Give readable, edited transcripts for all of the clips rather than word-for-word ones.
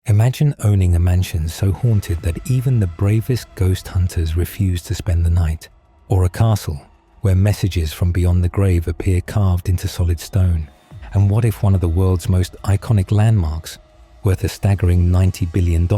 Imagine owning a mansion so haunted that even the bravest ghost hunters refuse to spend the night, or a castle where messages from beyond the grave appear carved into solid stone. And what if one of the world's most iconic landmarks, worth a staggering $90 billion,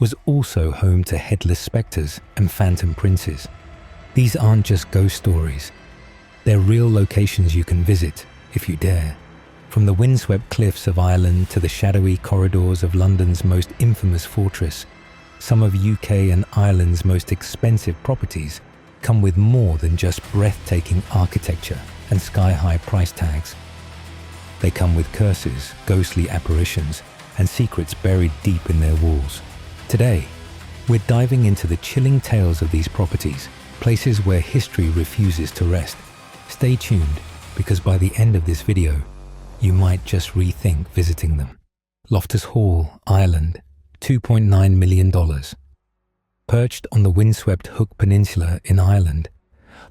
was also home to headless spectres and phantom princes? These aren't just ghost stories. They're real locations you can visit, if you dare. From the windswept cliffs of Ireland to the shadowy corridors of London's most infamous fortress, some of UK and Ireland's most expensive properties come with more than just breathtaking architecture and sky-high price tags. They come with curses, ghostly apparitions, and secrets buried deep in their walls. Today, we're diving into the chilling tales of these properties, places where history refuses to rest. Stay tuned, because by the end of this video, you might just rethink visiting them. Loftus Hall, Ireland, $2.9 million. Perched on the windswept Hook Peninsula in Ireland,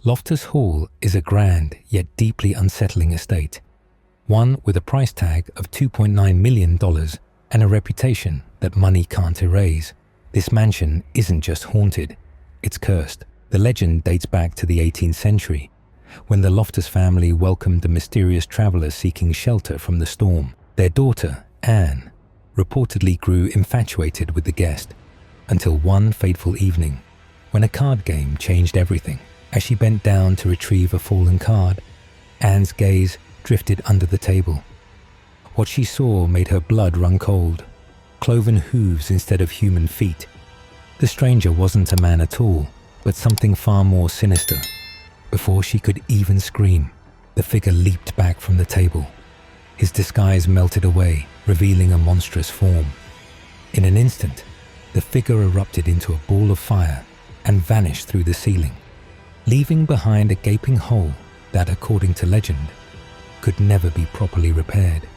Loftus Hall is a grand yet deeply unsettling estate, one with a price tag of $2.9 million and a reputation that money can't erase. This mansion isn't just haunted, it's cursed. The legend dates back to the 18th century, when the Loftus family welcomed a mysterious traveller seeking shelter from the storm. Their daughter, Anne, reportedly grew infatuated with the guest, until one fateful evening, when a card game changed everything. As she bent down to retrieve a fallen card, Anne's gaze drifted under the table. What she saw made her blood run cold. Cloven hooves instead of human feet. The stranger wasn't a man at all, but something far more sinister. Before she could even scream, the figure leaped back from the table. His disguise melted away, revealing a monstrous form. In an instant, the figure erupted into a ball of fire and vanished through the ceiling, leaving behind a gaping hole that, according to legend, could never be properly repaired.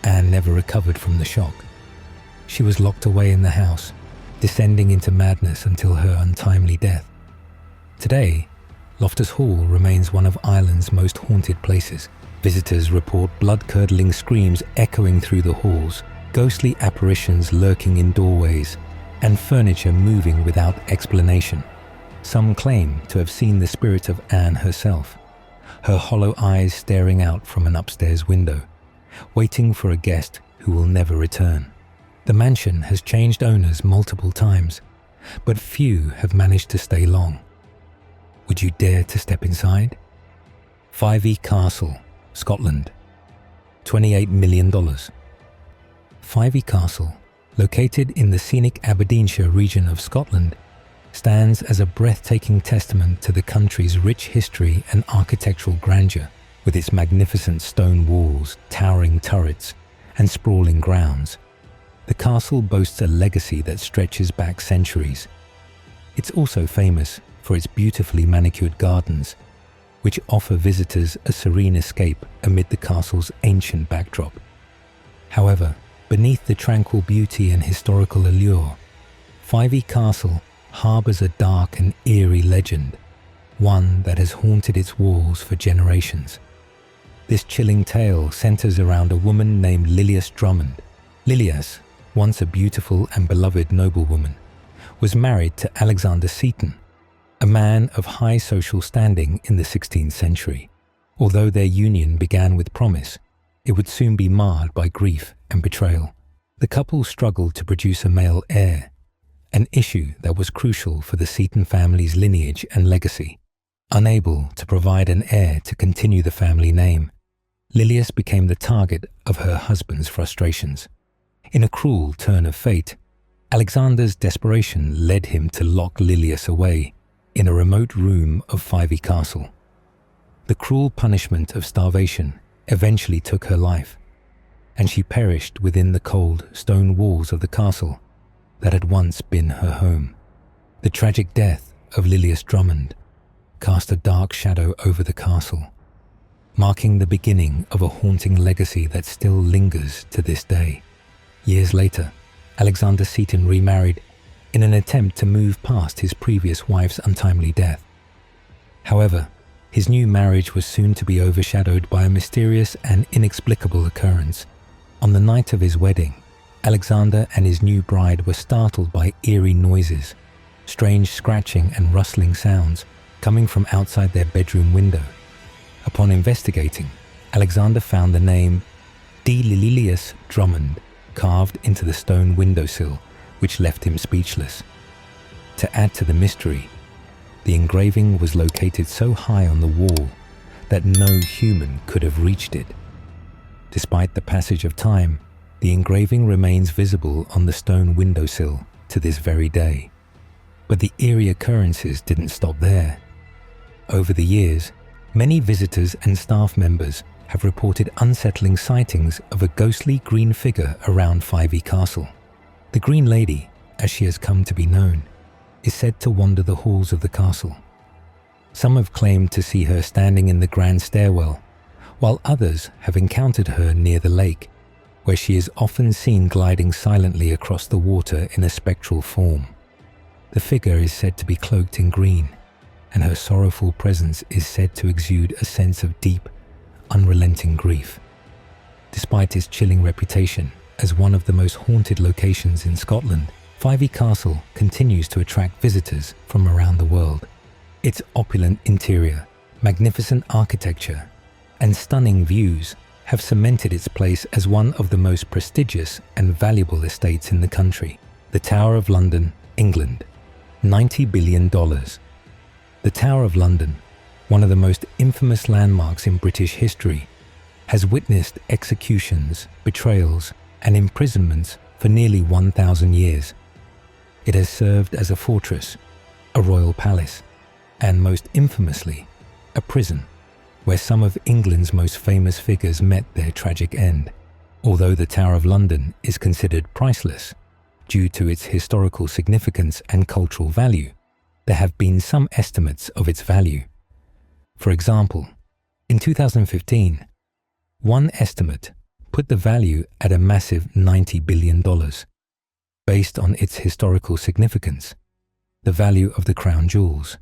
Anne never recovered from the shock. She was locked away in the house, descending into madness until her untimely death. Today, Loftus Hall remains one of Ireland's most haunted places. Visitors report blood-curdling screams echoing through the halls, ghostly apparitions lurking in doorways, and furniture moving without explanation. Some claim to have seen the spirit of Anne herself, her hollow eyes staring out from an upstairs window, waiting for a guest who will never return. The mansion has changed owners multiple times, but few have managed to stay long. Would you dare to step inside? 5e Castle, Scotland, $28 million. 5e Castle, located in the scenic Aberdeenshire region of Scotland, stands as a breathtaking testament to the country's rich history and architectural grandeur. With its magnificent stone walls, towering turrets, and sprawling grounds, the castle boasts a legacy that stretches back centuries. It's also famous for its beautifully manicured gardens, which offer visitors a serene escape amid the castle's ancient backdrop. However, beneath the tranquil beauty and historical allure, 5e Castle harbours a dark and eerie legend, one that has haunted its walls for generations. This chilling tale centres around a woman named Lilias Drummond. Lilias, once a beautiful and beloved noblewoman, was married to Alexander Seton, a man of high social standing in the 16th century. Although their union began with promise, it would soon be marred by grief and betrayal. The couple struggled to produce a male heir, an issue that was crucial for the Seton family's lineage and legacy. Unable to provide an heir to continue the family name, Lilias became the target of her husband's frustrations. In a cruel turn of fate, Alexander's desperation led him to lock Lilias away in a remote room of 5e Castle. The cruel punishment of starvation eventually took her life, and she perished within the cold stone walls of the castle that had once been her home. The tragic death of Lilias Drummond cast a dark shadow over the castle, marking the beginning of a haunting legacy that still lingers to this day. Years later, Alexander Seton remarried in an attempt to move past his previous wife's untimely death. However, his new marriage was soon to be overshadowed by a mysterious and inexplicable occurrence. On the night of his wedding, Alexander and his new bride were startled by eerie noises, strange scratching and rustling sounds coming from outside their bedroom window. Upon investigating, Alexander found the name D. Lilius Drummond carved into the stone windowsill, which left him speechless. To add to the mystery, the engraving was located so high on the wall that no human could have reached it. Despite the passage of time, the engraving remains visible on the stone windowsill to this very day. But the eerie occurrences didn't stop there. Over the years, many visitors and staff members have reported unsettling sightings of a ghostly green figure around Fyvie Castle. The Green Lady, as she has come to be known, is said to wander the halls of the castle. Some have claimed to see her standing in the grand stairwell, while others have encountered her near the lake, where she is often seen gliding silently across the water in a spectral form. The figure is said to be cloaked in green, and her sorrowful presence is said to exude a sense of deep, unrelenting grief. Despite its chilling reputation as one of the most haunted locations in Scotland, Fyvie Castle continues to attract visitors from around the world. Its opulent interior, magnificent architecture, and stunning views have cemented its place as one of the most prestigious and valuable estates in the country. The Tower of London, England. $90 billion. The Tower of London, one of the most infamous landmarks in British history, has witnessed executions, betrayals, and imprisonments for nearly 1,000 years. It has served as a fortress, a royal palace, and most infamously, a prison, where some of England's most famous figures met their tragic end. Although the Tower of London is considered priceless due to its historical significance and cultural value, there have been some estimates of its value. For example, in 2015, one estimate put the value at a massive $90 billion. Based on its historical significance, the value of the crown jewels,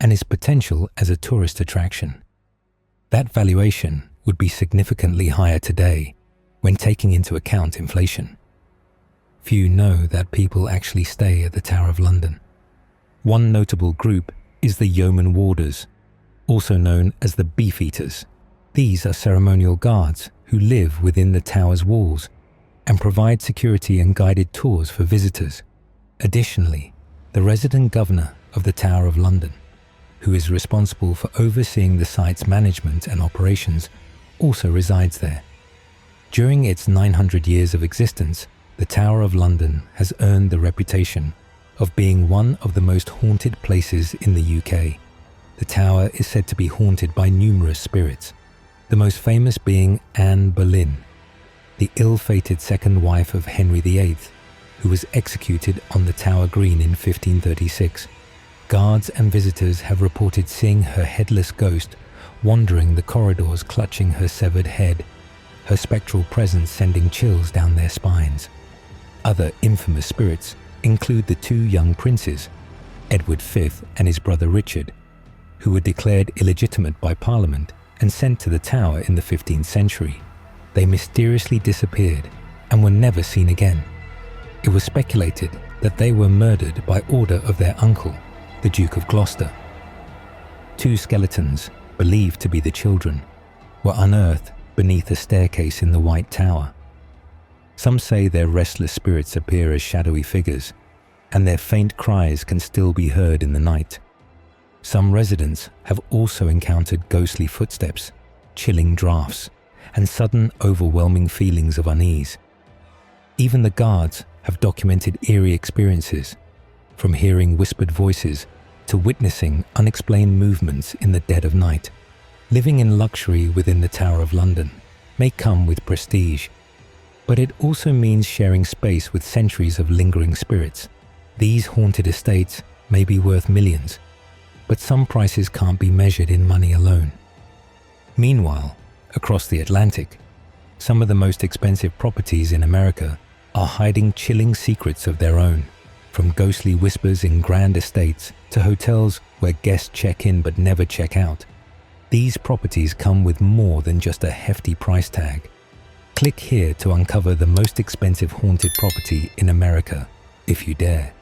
and its potential as a tourist attraction. That valuation would be significantly higher today when taking into account inflation. Few know that people actually stay at the Tower of London. One notable group is the Yeoman Warders, also known as the Beefeaters. These are ceremonial guards who live within the tower's walls and provide security and guided tours for visitors. Additionally, the resident governor of the Tower of London, who is responsible for overseeing the site's management and operations, also resides there. During its 900 years of existence, the Tower of London has earned the reputation of being one of the most haunted places in the UK. The tower is said to be haunted by numerous spirits, the most famous being Anne Boleyn, the ill-fated second wife of Henry VIII, who was executed on the Tower Green in 1536. Guards and visitors have reported seeing her headless ghost wandering the corridors clutching her severed head, her spectral presence sending chills down their spines. Other infamous spirits include the two young princes, Edward V and his brother Richard, who were declared illegitimate by Parliament and sent to the Tower in the 15th century. They mysteriously disappeared and were never seen again. It was speculated that they were murdered by order of their uncle, the Duke of Gloucester. Two skeletons, believed to be the children, were unearthed beneath a staircase in the White Tower. Some say their restless spirits appear as shadowy figures, and their faint cries can still be heard in the night. Some residents have also encountered ghostly footsteps, chilling drafts, and sudden overwhelming feelings of unease. Even the guards have documented eerie experiences, from hearing whispered voices to witnessing unexplained movements in the dead of night. Living in luxury within the Tower of London may come with prestige, but it also means sharing space with centuries of lingering spirits. These haunted estates may be worth millions, but some prices can't be measured in money alone. Meanwhile, across the Atlantic, some of the most expensive properties in America are hiding chilling secrets of their own, from ghostly whispers in grand estates to hotels where guests check in but never check out. These properties come with more than just a hefty price tag. Click here to uncover the most expensive haunted property in America, if you dare.